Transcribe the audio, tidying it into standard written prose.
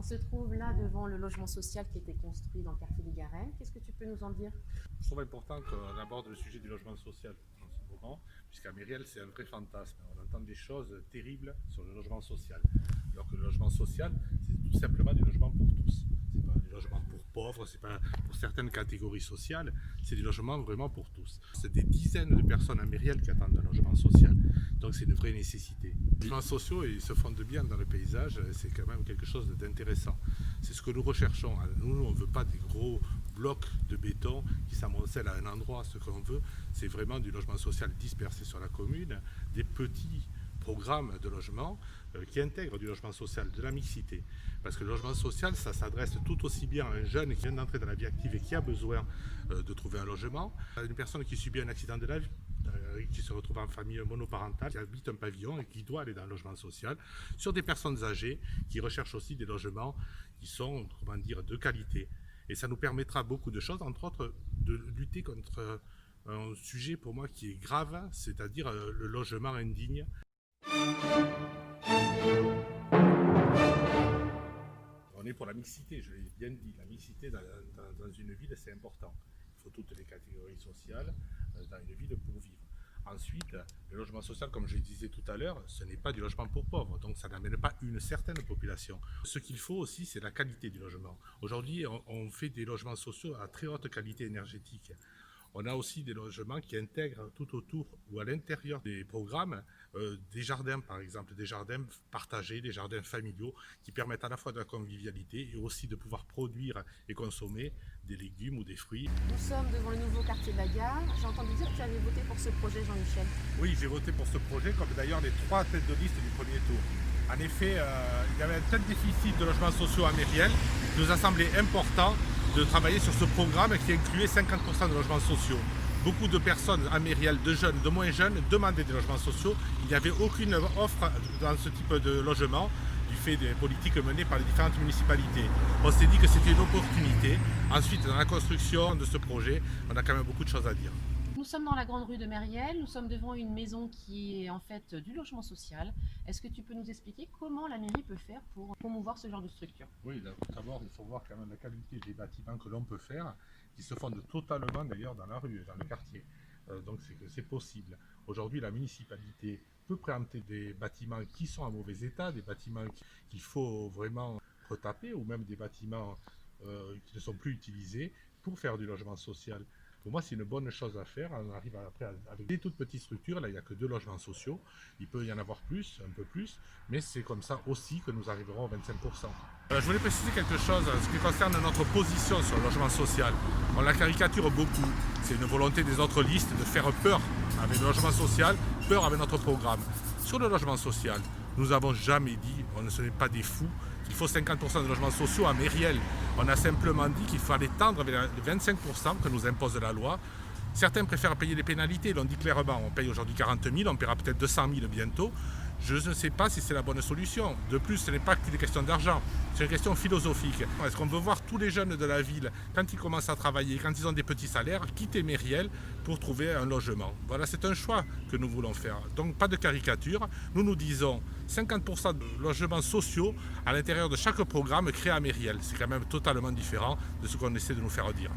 se trouve là devant le logement social qui a été construit dans le quartier des Garennes. Qu'est-ce que tu peux nous en dire? Je trouve important qu'on aborde le sujet du logement social en ce moment, puisqu'à Myriel, c'est un vrai fantasme. On entend des choses terribles sur le logement social. Alors que le logement social, c'est tout simplement du logement pour tous. C'est pas du logement pour pauvres, c'est pas pour certaines catégories sociales, c'est du logement vraiment pour tous. C'est des dizaines de personnes à Myriel qui attendent un logement social. Donc c'est une vraie nécessité. Les logements sociaux, ils se fondent bien dans le paysage, c'est quand même quelque chose d'intéressant. C'est ce que nous recherchons. Nous, on ne veut pas des gros blocs de béton qui s'amoncellent à un endroit. Ce qu'on veut, c'est vraiment du logement social dispersé sur la commune, des petits programmes de logement qui intègrent du logement social, de la mixité. Parce que le logement social, ça s'adresse tout aussi bien à un jeune qui vient d'entrer dans la vie active et qui a besoin de trouver un logement, à une personne qui subit un accident de la vie, qui se retrouve en famille monoparentale, qui habite un pavillon et qui doit aller dans le logement social, sur des personnes âgées qui recherchent aussi des logements qui sont, comment dire, de qualité. Et ça nous permettra beaucoup de choses, entre autres de lutter contre un sujet pour moi qui est grave, c'est-à-dire le logement indigne. On est pour la mixité, je l'ai bien dit, la mixité dans une ville c'est important. Il faut toutes les catégories sociales dans une ville pour vivre. Ensuite, le logement social, comme je le disais tout à l'heure, ce n'est pas du logement pour pauvres, donc ça n'amène pas une certaine population. Ce qu'il faut aussi, c'est la qualité du logement. Aujourd'hui, on fait des logements sociaux à très haute qualité énergétique. On a aussi des logements qui intègrent tout autour ou à l'intérieur des programmes des jardins, par exemple, des jardins partagés, des jardins familiaux qui permettent à la fois de la convivialité et aussi de pouvoir produire et consommer des légumes ou des fruits. Nous sommes devant le nouveau quartier de la Gare. J'ai entendu dire que tu avais voté pour ce projet, Jean-Michel. Oui, j'ai voté pour ce projet, comme d'ailleurs les 3 têtes de liste du premier tour. En effet, il y avait un tel déficit de logements sociaux à Myriel, il nous a semblé important de travailler sur ce programme qui incluait 50% de logements sociaux. Beaucoup de personnes à Myriel, de jeunes, de moins jeunes, demandaient des logements sociaux. Il n'y avait aucune offre dans ce type de logement du fait des politiques menées par les différentes municipalités. On s'est dit que c'était une opportunité. Ensuite, dans la construction de ce projet, on a quand même beaucoup de choses à dire. Nous sommes dans la grande rue de Myriel. Nous sommes devant une maison qui est en fait du logement social. Est-ce que tu peux nous expliquer comment la mairie peut faire pour promouvoir ce genre de structure? Oui, d'abord, il faut voir quand même la qualité des bâtiments que l'on peut faire, qui se fondent totalement d'ailleurs dans la rue, dans le quartier. Donc c'est possible. Aujourd'hui, la municipalité peut préempter des bâtiments qui sont en mauvais état, des bâtiments qu'il faut vraiment retaper, ou même des bâtiments qui ne sont plus utilisés pour faire du logement social. Pour moi, c'est une bonne chose à faire. On arrive après avec des toutes petites structures. Là, il n'y a que 2 logements sociaux. Il peut y en avoir plus, un peu plus, mais c'est comme ça aussi que nous arriverons aux 25%. Je voulais préciser quelque chose en ce qui concerne notre position sur le logement social. On la caricature beaucoup. C'est une volonté des autres listes de faire peur avec le logement social, peur avec notre programme. Sur le logement social, nous n'avons jamais dit, on ne sont pas des fous, qu'il faut 50% de logements sociaux à Myriel. On a simplement dit qu'il fallait tendre vers les 25% que nous impose la loi. Certains préfèrent payer des pénalités, l'ont dit clairement. On paye aujourd'hui 40 000, on paiera peut-être 200 000 bientôt. Je ne sais pas si c'est la bonne solution. De plus, ce n'est pas qu'une question d'argent, c'est une question philosophique. Est-ce qu'on veut voir tous les jeunes de la ville, quand ils commencent à travailler, quand ils ont des petits salaires, quitter Myriel pour trouver un logement? Voilà, c'est un choix que nous voulons faire. Donc pas de caricature. Nous disons 50% de logements sociaux à l'intérieur de chaque programme créé à Myriel. C'est quand même totalement différent de ce qu'on essaie de nous faire dire.